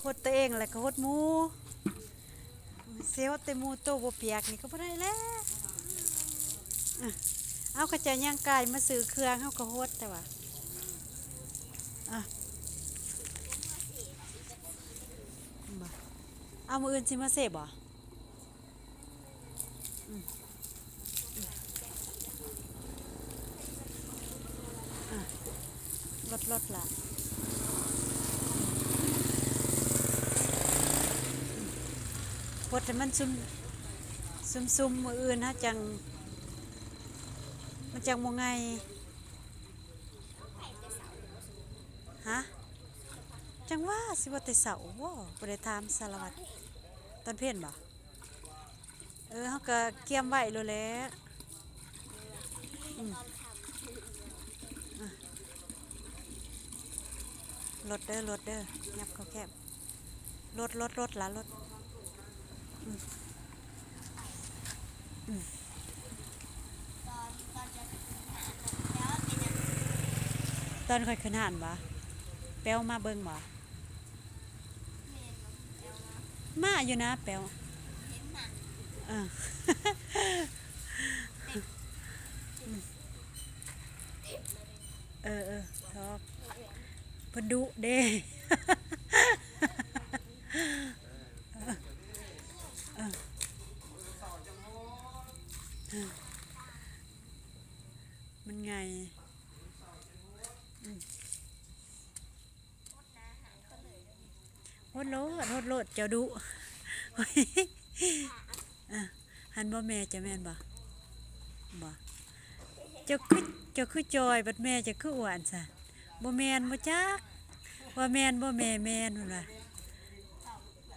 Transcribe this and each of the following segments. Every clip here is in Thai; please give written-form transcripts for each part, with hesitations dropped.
หดตัวเองแล้วก็หดหมูเสียวแต่หมูโตบ่เปียกนี่ก็บ่ได้แล้วอะเอาก็จะย่างกายมาซื้อเครื่องเฮาก็หดแต่ว่าอ่ะบ่เอามื้ออื่นสิมาเสพบ่อืมอ่ะลดล่ะหดให้มันซุ่มมื้ออื่นฮะจังมันจังบ่ไงฮะจังว่าสิว่าแต่เสาร์บ่บ่ได้ถามสารวัตรตอนเพ็ญบ่เฮาก็เกียมไว้โลดแหล้วอืมรถเด้อยับเข้าแคบรถล่ะรถอืมอืมตอนค่อยขึ้นห้านบ่แป๊วมาเบิ่งบ่มาอยู่นะแป๊วเออทอกเพิ่นดุเด้มันไงโหดโลดเจ้าดุเฮ้ยอ่ะหันบ่แม่จะแม่นบ่บ่เจ้าคือเจ้าคือจอยบัดแม่เจ้าคืออ้วนซะบ่แม่นบ่จักว่าแม่นบ่แม่แม่นพุ่นว่า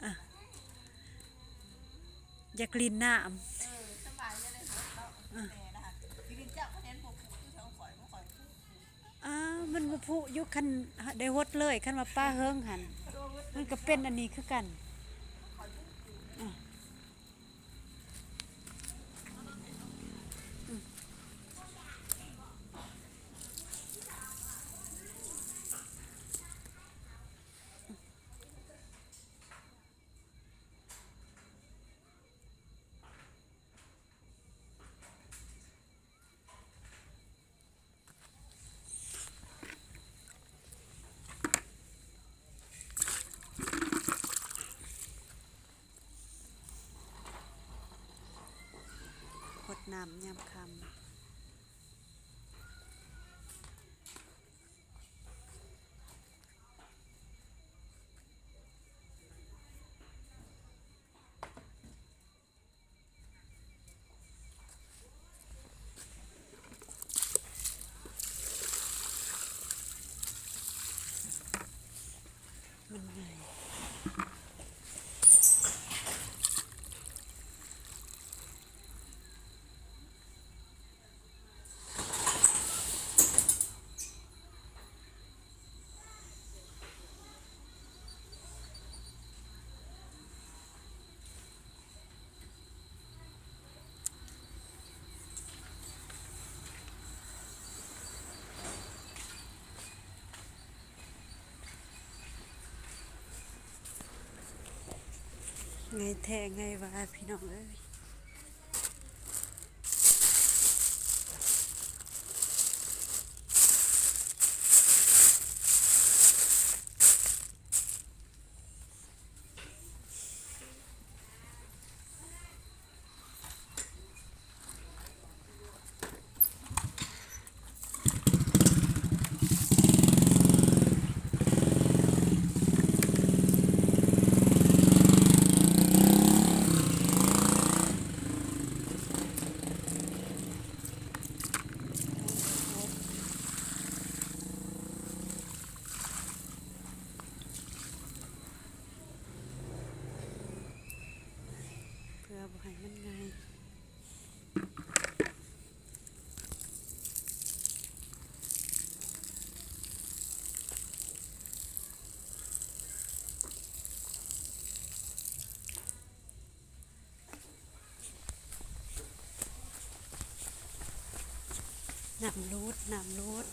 อ่ะอยากลินน้ำมันบ่พุอยู่คันได้ฮดเลยคันว่าป้าเฮิงหั่นมันก็เป็นอันนี้คือกันอ่ะหดน้ำยามค่ำมันไงไงแท้ไงว่าพี่น้องเอ้ยเพื่อบ่ให้มันไงน้ำรูด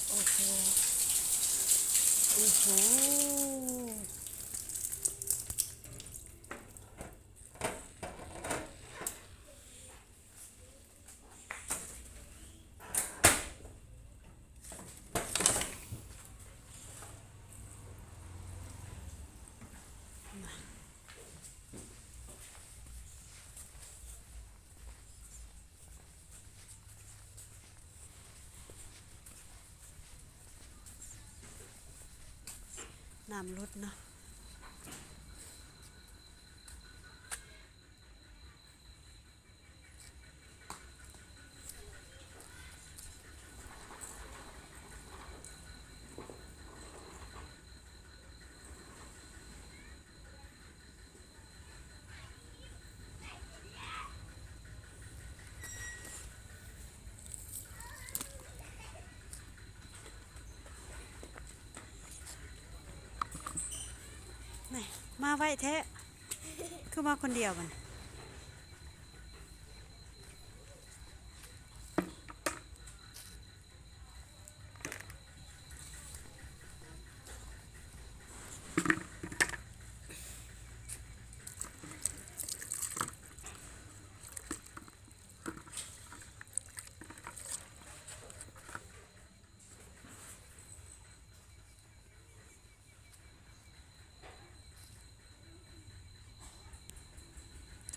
โอ้ โอ้โหโอ้โหน้ำลดเนาะนี่มาไว้แท้คือมาคนเดียวมัน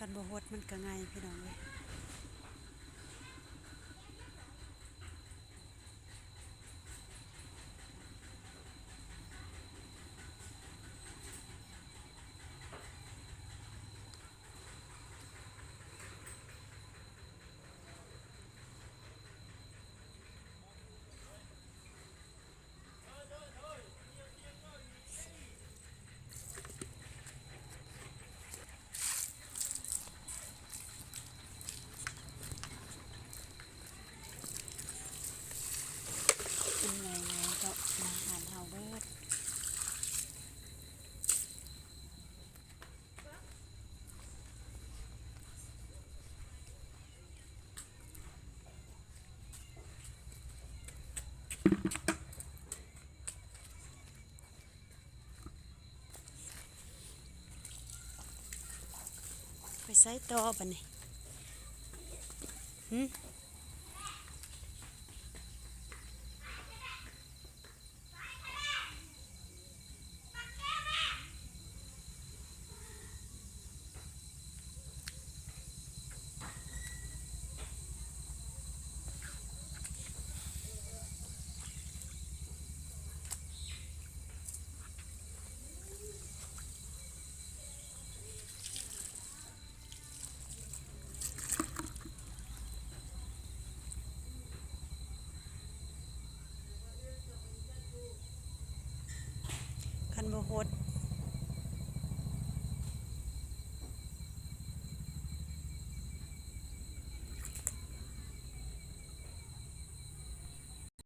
กันบ่ฮดมันก็ง่ายพี่น้องเว้ยเป็นไงก็มาหารเฮาเบิดไปใส่ต่อบัดนี้หึคันบ่ฮด